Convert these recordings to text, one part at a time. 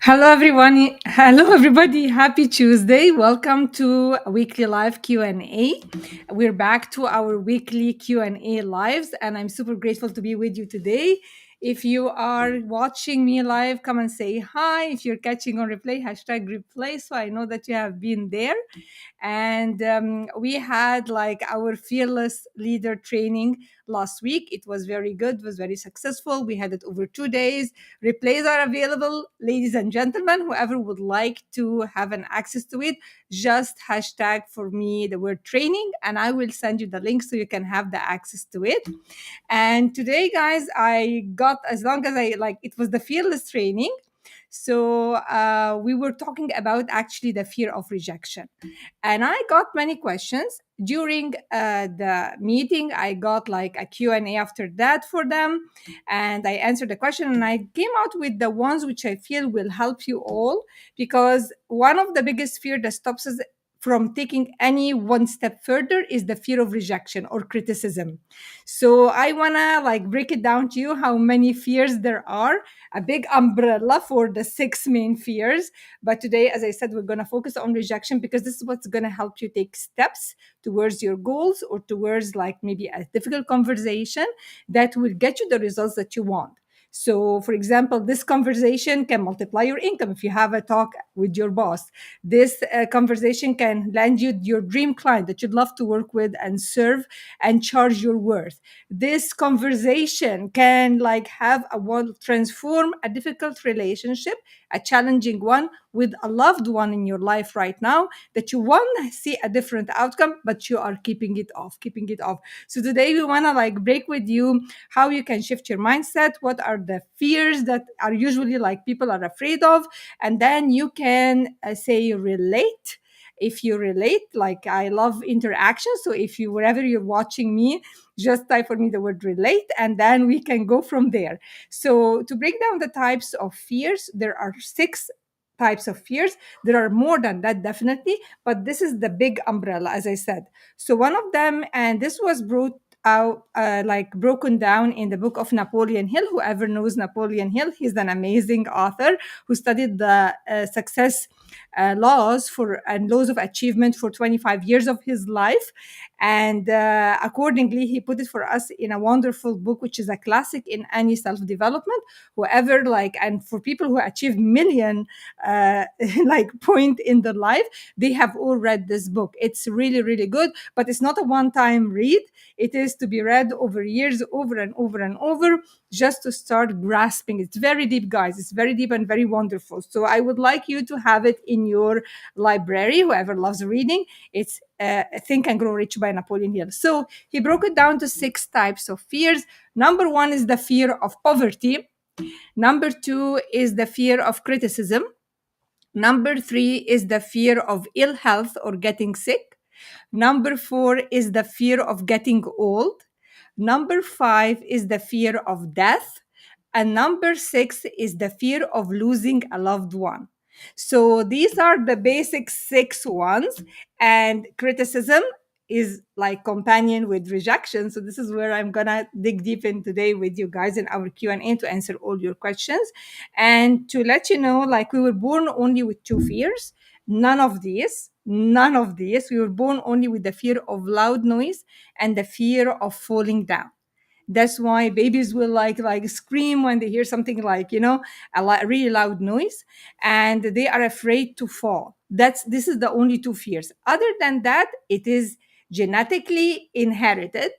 Hello everyone. Hello everybody. Happy Tuesday. Welcome to a weekly live Q&A. We're back to our weekly Q&A lives and I'm super grateful to be with you today. If you are watching me live, come and say hi. If you're catching on replay, hashtag replay so I know that you have been there. And we had like our fearless leader training last week. It was very good, was very successful. We had it over 2 days. Replays are available, ladies and gentlemen. Whoever would like to have an access to it, just hashtag for me the word training, and I will send you the link so you can have the access to it. And today, guys, I got as long as I like it was the fearless training. So we were talking about actually the fear of rejection, and I got many questions during the meeting. I got like a Q&A after that for them, and I answered the question, and I came out with the ones which I feel will help you all, because one of the biggest fear that stops us from taking any one step further is the fear of rejection or criticism. So I want to like break it down to you how many fears there are, a big umbrella for the six main fears. But today, as I said, we're going to focus on rejection because this is what's going to help you take steps towards your goals or towards like maybe a difficult conversation that will get you the results that you want. So, for example, this conversation can multiply your income if you have a talk with your boss. This conversation can land you your dream client that you'd love to work with and serve and charge your worth. This conversation can like have a will transform a difficult relationship, a challenging one with a loved one in your life right now that you want to see a different outcome, but you are keeping it off. So today we want to like break with you how you can shift your mindset, what are the fears that are usually like people are afraid of, and then you can say relate. If you relate, like I love interaction, so if you wherever you're watching me, just type for me the word relate and then we can go from there. So to break down the types of fears, there are six types of fears. There are more than that, definitely, but this is the big umbrella, as I said. So one of them, and this was brought out like broken down in the book of Napoleon Hill. Whoever knows Napoleon Hill, he's an amazing author who studied the success laws for and laws of achievement for 25 years of his life, and accordingly he put it for us in a wonderful book which is a classic in any self-development. Whoever like, and for people who achieve million like point in their life, they have all read this book. It's really really good, but it's not a one-time read. It is to be read over years, over and over and over, just to start grasping. It's very deep, guys. It's very deep and very wonderful. So I would like you to have it in your library, whoever loves reading. It's Think and Grow Rich by Napoleon Hill. So he broke it down to six types of fears. Number one is the fear of poverty. Number two is the fear of criticism. Number three is the fear of ill health or getting sick. Number four is the fear of getting old. Number five is the fear of death. And number six is the fear of losing a loved one. So these are the basic six ones. And criticism is like companion with rejection. So this is where I'm gonna dig deep in today with you guys in our Q&A to answer all your questions. And to let you know, like we were born only with two fears. None of these. We were born only with the fear of loud noise and the fear of falling down. That's why babies will like scream when they hear something like, really loud noise, and they are afraid to fall. This is the only two fears. Other than that, it is genetically inherited,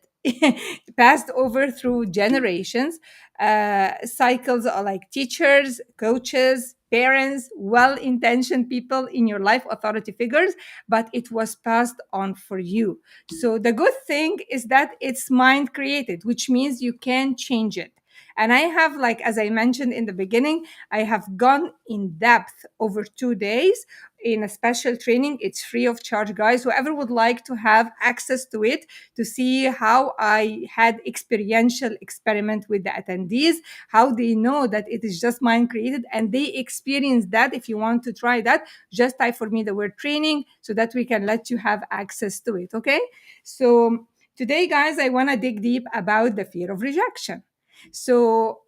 passed over through generations. Cycles are like teachers, coaches, parents, well-intentioned people in your life, authority figures, but it was passed on for you. So the good thing is that it's mind created, which means you can change it. And I have, like, as I mentioned in the beginning, I have gone in depth over 2 days in a special training. It's free of charge, guys. Whoever would like to have access to it to see how I had experiential experiment with the attendees, how they know that it is just mind created and they experience that. If you want to try that, just type for me the word training so that we can let you have access to it. Okay. So today, guys, I want to dig deep about the fear of rejection. So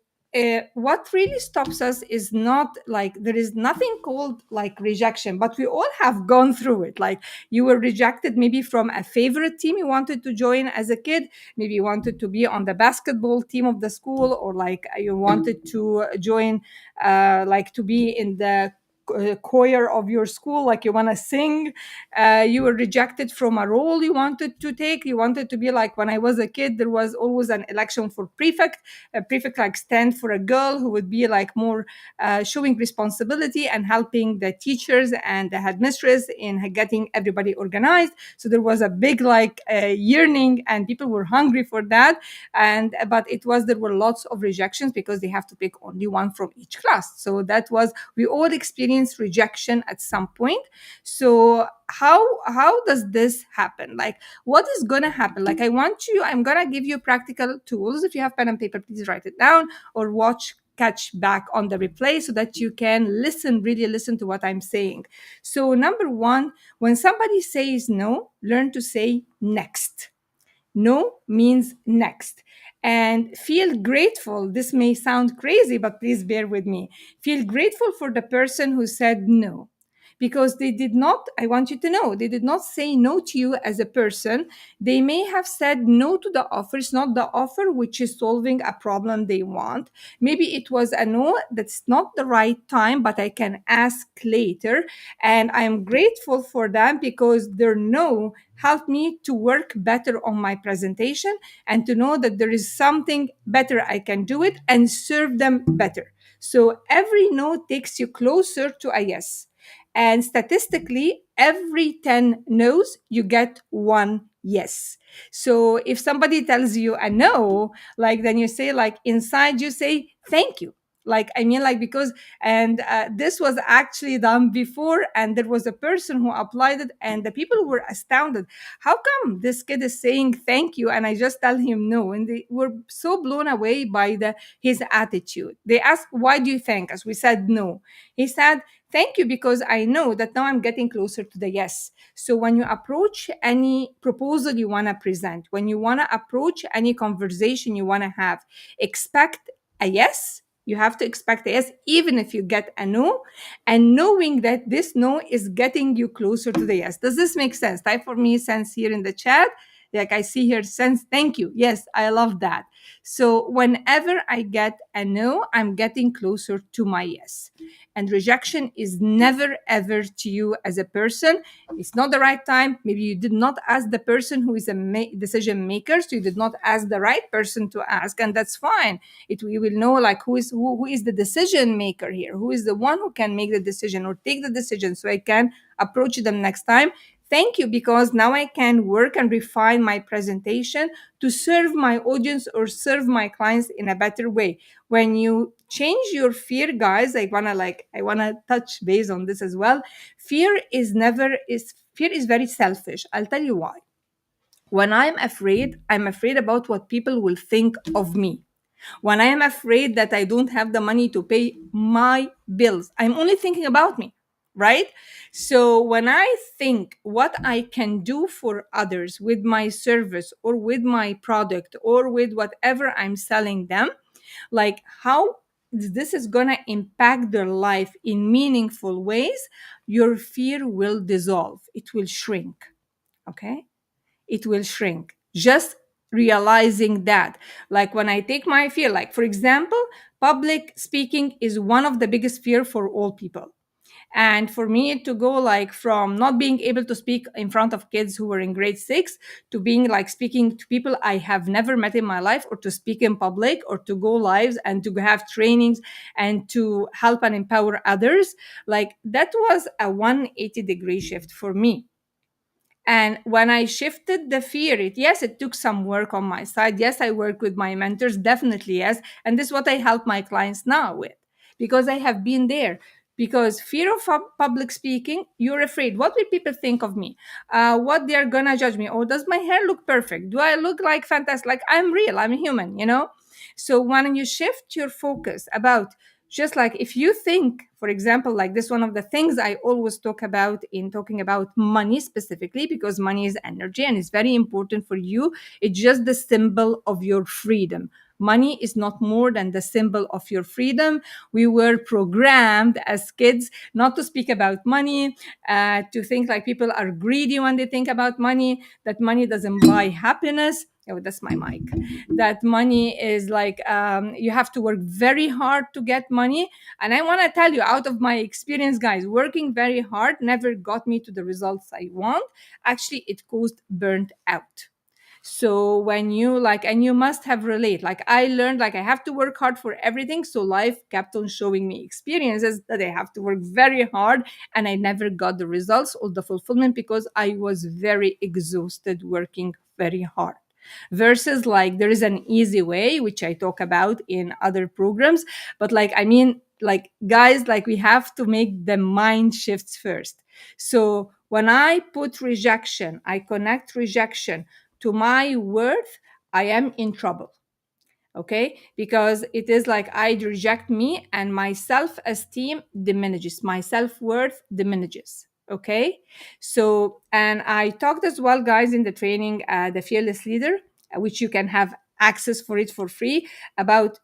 what really stops us is not like, there is nothing called like rejection, but we all have gone through it. Like, you were rejected maybe from a favorite team you wanted to join as a kid. Maybe you wanted to be on the basketball team of the school, or like you wanted to join, like to be in the choir of your school, like you want to sing. You were rejected from a role you wanted to take. You wanted to be like, when I was a kid, there was always an election for prefect. A prefect like stand for a girl who would be like more showing responsibility and helping the teachers and the headmistress in getting everybody organized. So there was a big like yearning, and people were hungry for that. And but it was, there were lots of rejections because they have to pick only one from each class. So that was, we all experienced rejection at some point. So how does this happen? Like, what is gonna happen? Like, I'm gonna give you practical tools. If you have pen and paper, please write it down, or catch back on the replay so that you can listen, really listen to what I'm saying. So number one, when somebody says no, learn to say next. No means next. And feel grateful. This may sound crazy, but please bear with me. Feel grateful for the person who said no, because they did not, I want you to know, they did not say no to you as a person. They may have said no to the offer. It's not the offer which is solving a problem they want. Maybe it was a no, that's not the right time, but I can ask later. And I'm grateful for them, because their no helped me to work better on my presentation, and to know that there is something better I can do it and serve them better. So every no takes you closer to a yes. And statistically, every 10 no's, you get one yes. So if somebody tells you a no, like, then you say, like, inside you say thank you. Like, I mean, like, because, and this was actually done before, and there was a person who applied it, and the people were astounded. How come this kid is saying thank you and I just tell him no? And they were so blown away by his attitude. They asked, why do you thank us? We said no. He said, thank you, because I know that now I'm getting closer to the yes. So when you approach any proposal you want to present, when you want to approach any conversation you want to have, expect a yes. You have to expect a yes, even if you get a no, and knowing that this no is getting you closer to the yes. Does this make sense? Type for me sense here in the chat. Like, I see here sense. Thank you. Yes, I love that. So whenever I get a no, I'm getting closer to my yes. And rejection is never ever to you as a person. It's not the right time. Maybe you did not ask the person who is a decision maker, so you did not ask the right person to ask, and that's fine. We will know, like, who is the decision maker here, who is the one who can make the decision or take the decision, so I can approach them next time. Thank you, because now I can work and refine my presentation to serve my audience or serve my clients in a better way. When you change your fear, guys, I wanna touch base on this as well. Fear is very selfish. I'll tell you why. When I'm afraid about what people will think of me. When I am afraid that I don't have the money to pay my bills, I'm only thinking about me, right? So when I think what I can do for others with my service or with my product or with whatever I'm selling them, like how this is going to impact their life in meaningful ways, your fear will dissolve, it will shrink. Okay, it will shrink. Just realizing that. Like, when I take my fear, like, for example, public speaking is one of the biggest fear for all people. And for me to go, like, from not being able to speak in front of kids who were in grade 6 to being like speaking to people I have never met in my life, or to speak in public, or to go lives and to have trainings and to help and empower others, like, that was a 180-degree shift for me. And when I shifted the fear, yes, it took some work on my side. Yes, I work with my mentors, definitely, yes. And this is what I help my clients now with, because I have been there. Because fear of public speaking, you're afraid. What will people think of me? What they're gonna judge me? Or does my hair look perfect? Do I look like fantastic? Like, I'm real, I'm a human, you know? So when you shift your focus about, just like, if you think, for example, like this, one of the things I always talk about in talking about money specifically, because money is energy and it's very important for you. It's just the symbol of your freedom. Money is not more than the symbol of your freedom. We were programmed as kids not to speak about money, to think like people are greedy when they think about money, that money doesn't buy happiness. Oh, that's my mic. That money is like, you have to work very hard to get money. And I want to tell you, out of my experience, guys, working very hard never got me to the results I want. Actually, it caused burnt out. So when you like, and you must have relate, like I learned like I have to work hard for everything, so life kept on showing me experiences that I have to work very hard, and I never got the results or the fulfillment because I was very exhausted working very hard. Versus like there is an easy way which I talk about in other programs, but like I mean, like guys, like we have to make the mind shifts first. So when I put rejection, I connect rejection to my worth, I am in trouble. Okay, because it is like I reject me and my self-esteem diminishes, my self-worth diminishes. Okay, so and I talked as well, guys, in the training, the fearless leader, which you can have access for it for free, about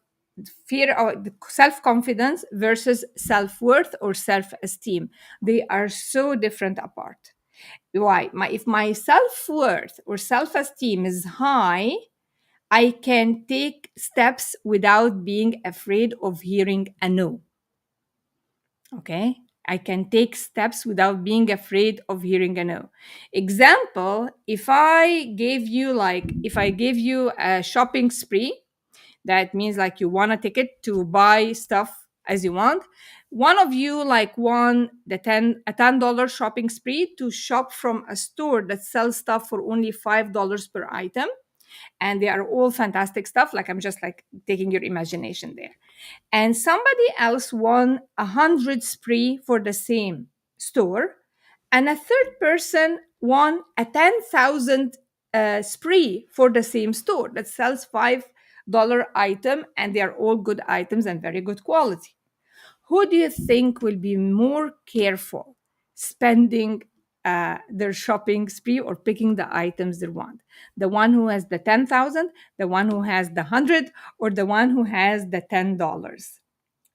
fear or self-confidence versus self-worth or self-esteem. They are so different apart. Why? If my self-worth or self-esteem is high, I can take steps without being afraid of hearing a no. Okay, I can take steps without being afraid of hearing a no. Example, if I gave you a shopping spree, that means like you want a ticket to buy stuff as you want. One of you like won a $10 shopping spree to shop from a store that sells stuff for only $5 per item, and they are all fantastic stuff. Like I'm just like taking your imagination there. And somebody else won 100 spree for the same store, and a third person won a 10,000 spree for the same store that sells $5 item, and they are all good items and very good quality. Who do you think will be more careful spending their shopping spree or picking the items they want? The one who has the 10,000, the one who has the 100, or the one who has the $10?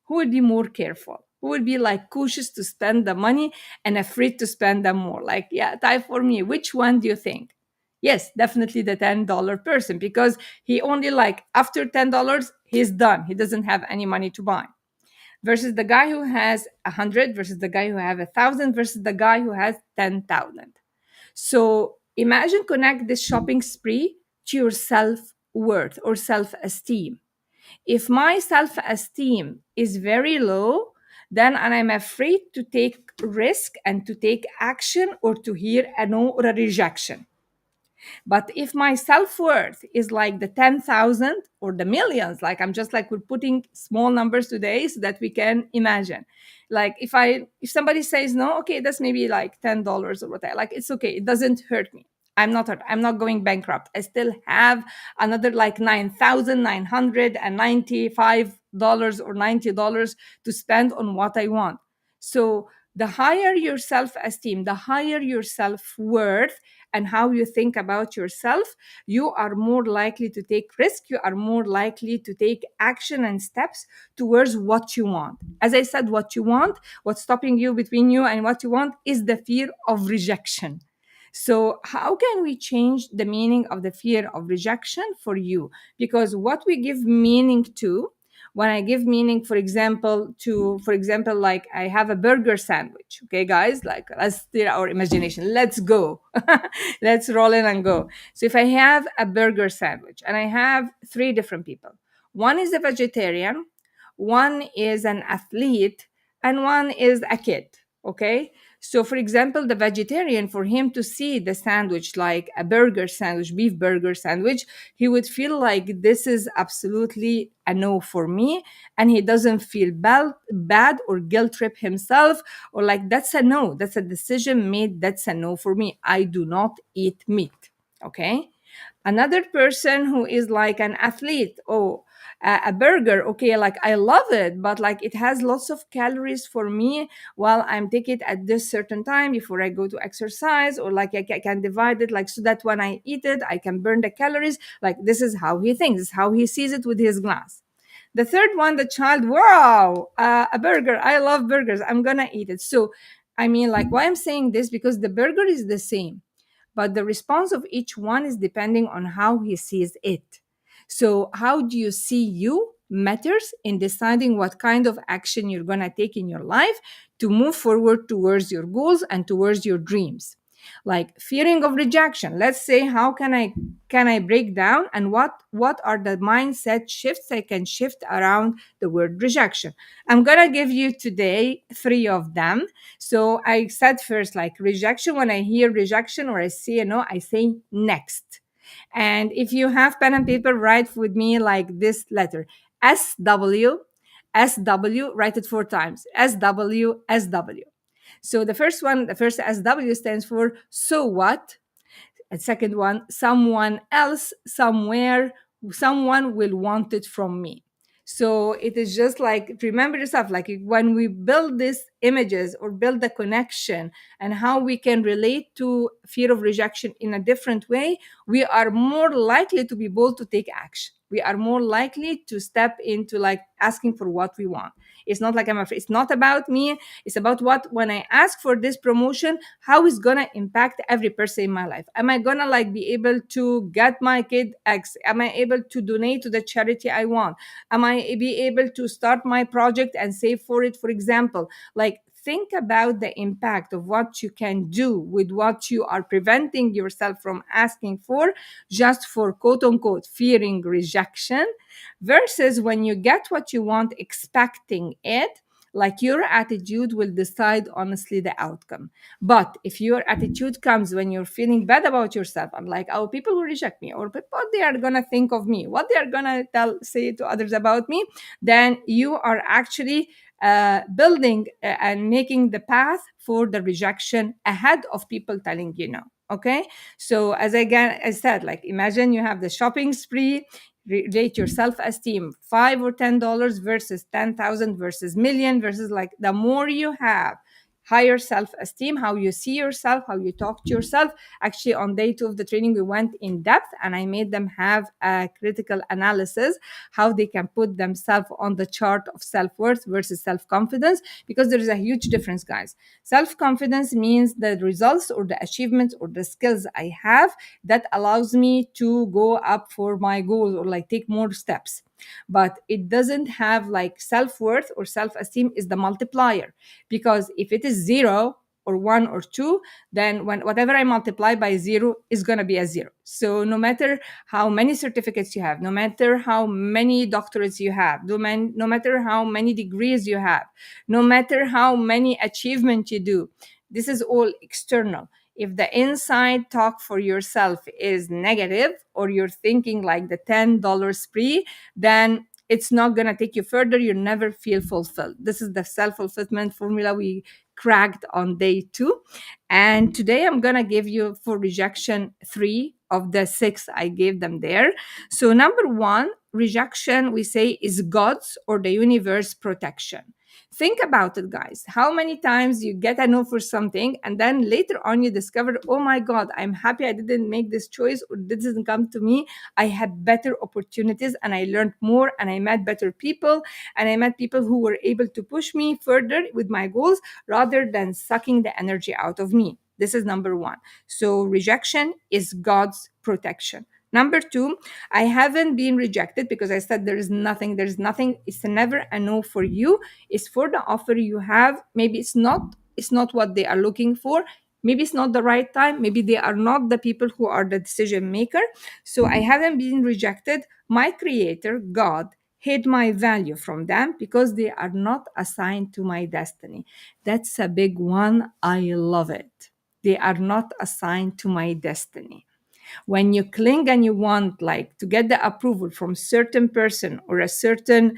Who would be more careful? Who would be like cautious to spend the money and afraid to spend them more? Like, yeah, tie for me. Which one do you think? Yes, definitely the $10 person, because he only like after $10, he's done. He doesn't have any money to buy, versus the guy who has 100, versus the guy who have 1,000, versus the guy who has 10,000. So imagine connect this shopping spree to your self-worth or self-esteem. If my self-esteem is very low, then and I'm afraid to take risk and to take action or to hear a no or a rejection. But if my self worth is like the 10,000 or the millions, like I'm just like we're putting small numbers today so that we can imagine. Like if somebody says no, okay, that's maybe like $10 or whatever. Like it's okay, it doesn't hurt me. I'm not hurt. I'm not going bankrupt. I still have another like $9,995 or $90 to spend on what I want. So the higher your self-esteem, the higher your self-worth, and how you think about yourself, you are more likely to take risk. You are more likely to take action and steps towards what you want. As I said, what you want, what's stopping you between you and what you want is the fear of rejection. So, how can we change the meaning of the fear of rejection for you? Because what we give meaning to, when I give meaning, for example, like I have a burger sandwich. Okay, guys, like let's steer our imagination. Let's go. Let's roll in and go. So if I have a burger sandwich and I have three different people, one is a vegetarian, one is an athlete, and one is a kid. Okay. So, for example, the vegetarian, for him to see the sandwich like a burger sandwich, beef burger sandwich, he would feel like this is absolutely a no for me. And he doesn't feel bad or guilt trip himself, or like that's a no, that's a decision made, that's a no for me. I do not eat meat. Okay. Another person who is like an athlete, oh, A burger, okay, like I love it, but like it has lots of calories for me while I'm taking it at this certain time before I go to exercise, or like I can divide it like so that when I eat it I can burn the calories. Like this is how he thinks, this is how he sees it with his glass. The third one, the child, wow, a burger, I love burgers, I'm gonna eat it. So I mean, like, why I'm saying this, because the burger is the same, but the response of each one is depending on how he sees it. So how do you see you matters in deciding what kind of action you're going to take in your life to move forward towards your goals and towards your dreams. Like fearing of rejection, let's say, how can I break down, and what are the mindset shifts I can shift around the word rejection. I'm going to give you today three of them. So I said first, like rejection, when I hear rejection or I see a no, I say next. And if you have pen and paper, write with me like this letter: SW, SW, write it four times: SW, SW. So the first one, the first SW stands for so what? And second one, someone else, somewhere, someone will want it from me. So it is just like, remember yourself, like when we build these images or build the connection and how we can relate to fear of rejection in a different way, we are more likely to be bold to take action. We are more likely to step into like asking for what we want. It's not like I'm afraid. It's not about me. It's about what, when I ask for this promotion, how is gonna impact every person in my life. Am I gonna like be able to get my kid X? Am I able to donate to the charity I want? Am I be able to start my project and save for it, for example? Like, think about the impact of what you can do with what you are preventing yourself from asking for, just for quote unquote fearing rejection, versus when you get what you want expecting it. Like, your attitude will decide honestly the outcome. But if your attitude comes when you're feeling bad about yourself, I'm like, oh, people will reject me, or what they are gonna think of me, what they are gonna say to others about me, then you are actually building and making the path for the rejection ahead of people telling you no. Okay, so as again I said, like, imagine you have the shopping spree. Rate your self-esteem $5 or $10 versus 10,000 versus million, versus like the more you have, higher self-esteem, how you see yourself, how you talk to yourself. Actually, on day 2 of the training, we went in depth and I made them have a critical analysis, how they can put themselves on the chart of self-worth versus self-confidence, because there is a huge difference, guys. Self-confidence means the results or the achievements or the skills I have that allows me to go up for my goals or like take more steps. But it doesn't have like self-worth or self-esteem is the multiplier, because if it is 0 or 1 or 2, then when whatever I multiply by 0 is going to be a 0. So no matter how many certificates you have, no matter how many doctorates you have, no matter how many degrees you have, no matter how many achievements you do, this is all external. If the inside talk for yourself is negative, or you're thinking like the $10 spree, then it's not going to take you further. You never feel fulfilled. This is the self-fulfillment formula we cracked on day 2. And today I'm going to give you for rejection 3 of the 6 I gave them there. So number 1, rejection, we say, is God's or the universe protection. Think about it, guys. How many times you get a no for something and then later on you discover, oh my God, I'm happy I didn't make this choice, or this didn't come to me. I had better opportunities and I learned more and I met better people, and I met people who were able to push me further with my goals rather than sucking the energy out of me. This is number 1. So rejection is God's protection. Number 2, I haven't been rejected because I said there's nothing. It's never a no for you. It's for the offer you have. Maybe it's not what they are looking for. Maybe it's not the right time. Maybe they are not the people who are the decision maker. So I haven't been rejected. My creator, God, hid my value from them because they are not assigned to my destiny. That's a big one. I love it. They are not assigned to my destiny. When you cling and you want like to get the approval from certain person or a certain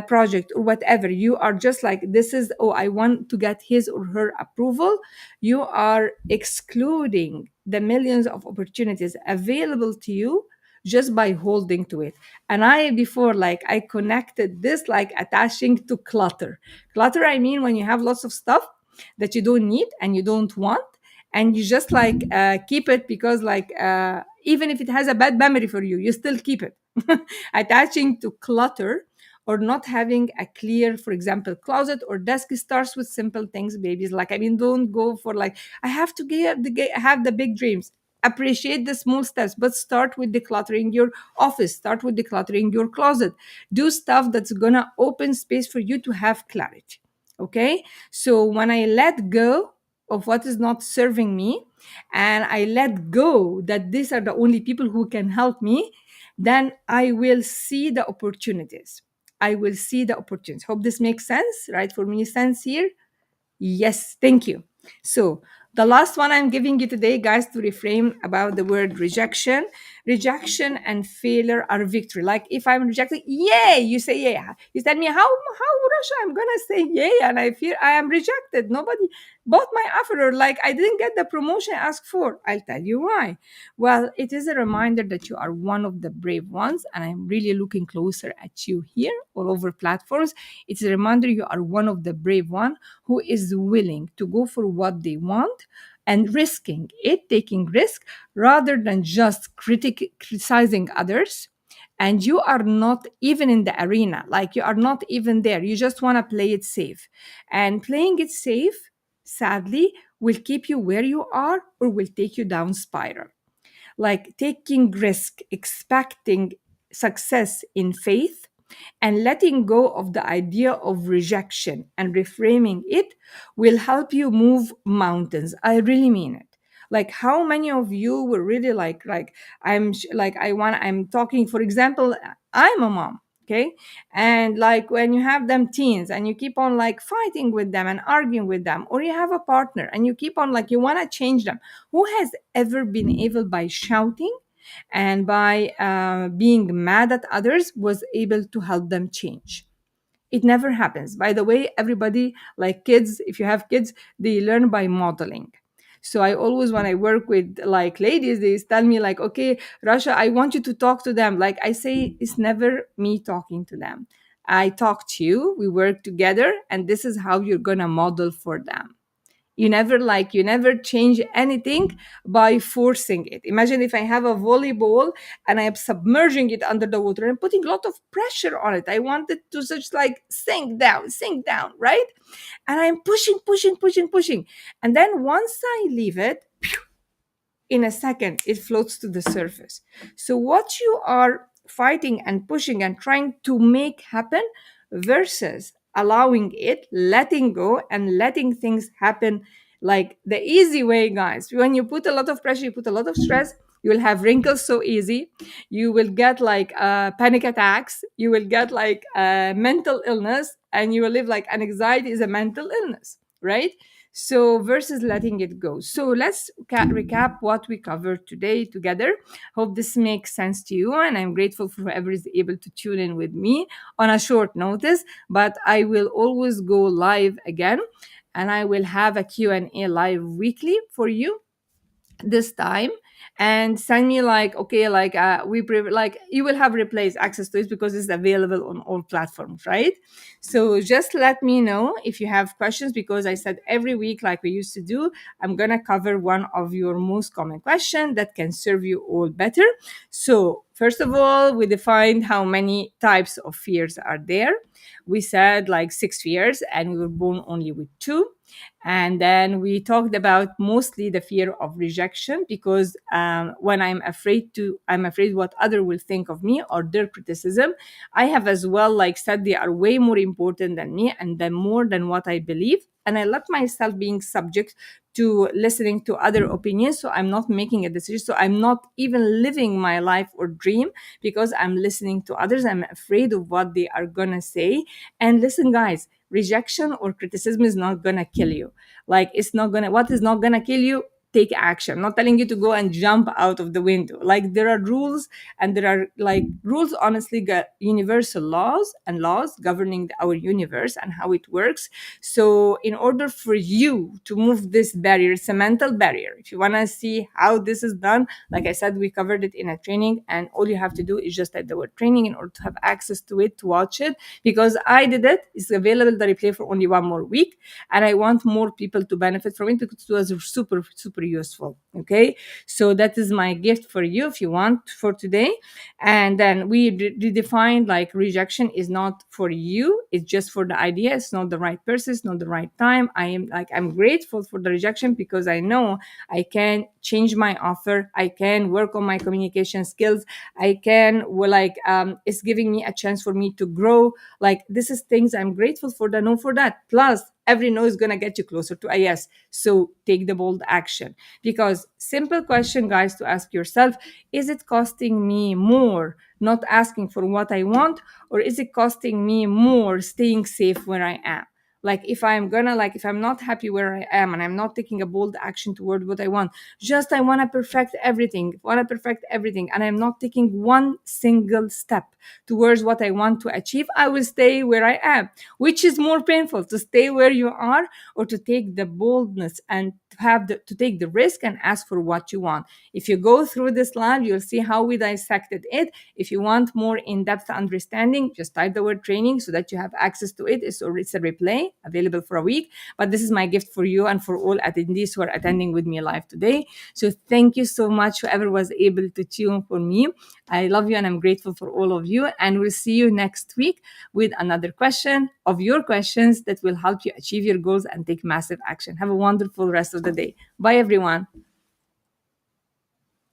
project or whatever, you are just like, this is, oh, I want to get his or her approval. You are excluding the millions of opportunities available to you just by holding to it. And I before, like, I connected this like attaching to clutter. I mean, when you have lots of stuff that you don't need and you don't want, and you just like keep it because like even if it has a bad memory for you, you still keep it. Attaching to clutter or not having a clear, for example, closet or desk, starts with simple things, babies. Like, I mean, don't go for like, I have to have the big dreams. Appreciate the small steps, but start with decluttering your office, start with decluttering your closet. Do stuff that's gonna open space for you to have clarity. Okay. So when I let go of what is not serving me, and I let go that these are the only people who can help me, then I will see the opportunities. I will see the opportunities. Hope this makes sense, right? For me, sense here. Yes, thank you. So, the last one I'm giving you today, guys, to reframe about the word rejection. Rejection and failure are victory. Like, if I'm rejected, yay, you say yay. You tell me how Russia I'm gonna say yay, and I feel I am rejected. Nobody bought my offer, or like I didn't get the promotion I asked for. I'll tell you why. Well, it is a reminder that you are one of the brave ones, and I'm really looking closer at you here all over platforms. It's a reminder you are one of the brave one who is willing to go for what they want and risking it, taking risk rather than just criticizing others. And you are not even in the arena, like you are not even there. You just want to play it safe. And playing it safe, sadly, will keep you where you are or will take you down spiral. Like taking risk, expecting success in faith, and letting go of the idea of rejection and reframing it will help you move mountains. I really mean it. Like, how many of you were really like I'm talking, for example, I'm a mom. Okay. And like when you have them teens and you keep on like fighting with them and arguing with them, or you have a partner and you keep on like you want to change them, who has ever been able by shouting and by being mad at others was able to help them change? It never happens. By the way, everybody, like kids, if you have kids, they learn by modeling. So I always, when I work with like ladies, they tell me like, okay, Rasha, I want you to talk to them. Like I say, it's never me talking to them. I talk to you, we work together, and this is how you're gonna model for them. You never change anything by forcing it. Imagine if I have a volleyball and I am submerging it under the water and putting a lot of pressure on it. I want it to just like sink down, right? And I'm pushing, and then once I leave it, in a second it floats to the surface. So what you are fighting and pushing and trying to make happen versus allowing it, letting go and letting things happen, like the easy way, guys. When you put a lot of pressure, you put a lot of stress, you will have wrinkles so easy. You will get like panic attacks, you will get like mental illness, and you will live like an anxiety is a mental illness, right? So, versus letting it go. So, let's recap what we covered today together. Hope this makes sense to you. And I'm grateful for whoever is able to tune in with me on a short notice. But I will always go live again. And I will have a Q&A live weekly for you this time, and send me like, okay, like like you will have replace access to it because it's available on all platforms, right? So just let me know if you have questions, because I said every week, like we used to do, I'm gonna cover one of your most common question that can serve you all better. So first of all, we defined how many types of fears are there. We said like 6 fears, and we were born only with two. And then we talked about mostly the fear of rejection, because when I'm afraid what other will think of me or their criticism. I have as well like said they are way more important than me and then more than what I believe. And I let myself being subject to listening to other opinions. So I'm not making a decision. So I'm not even living my life or dream because I'm listening to others. I'm afraid of what they are gonna say. And listen, guys, rejection or criticism is not gonna kill you. Like, it's not gonna, what is not gonna kill you? take action. I'm not telling you to go and jump out of the window. Like, there are rules, and there are like rules, honestly, universal laws and laws governing our universe and how it works. So in order for you to move this barrier, it's a mental barrier. If you want to see how this is done, like I said, we covered it in a training, and all you have to do is just type the word training in order to have access to it, to watch it, because I did it. It's available, the replay, for only 1 more week, and I want more people to benefit from it because it was super, super useful. Okay, so that is my gift for you if you want for today. And then we redefined, like, rejection is not for you, it's just for the idea. It's not the right person, it's not the right time. I'm grateful for the rejection because I know I can change my offer, I can work on my communication skills, I can, well, like, it's giving me a chance for me to grow. Like, this is things I'm grateful for, the no for that. Plus, every no is going to get you closer to a yes. So take the bold action. Because simple question, guys, to ask yourself: is it costing me more not asking for what I want, or is it costing me more staying safe where I am? Like, if I'm not happy where I am and I'm not taking a bold action toward what I want, just I want to perfect everything, and I'm not taking one single step towards what I want to achieve, I will stay where I am. Which is more painful, to stay where you are, or to take the boldness and to take the risk and ask for what you want? If you go through this live, you'll see how we dissected it. If you want more in-depth understanding, just type the word training so that you have access to it. It's a replay available for a week. But this is my gift for you and for all attendees who are attending with me live today. So thank you so much, whoever was able to tune for me. I love you and I'm grateful for all of you. And we'll see you next week with another question of your questions that will help you achieve your goals and take massive action. Have a wonderful rest of the day. Bye, everyone.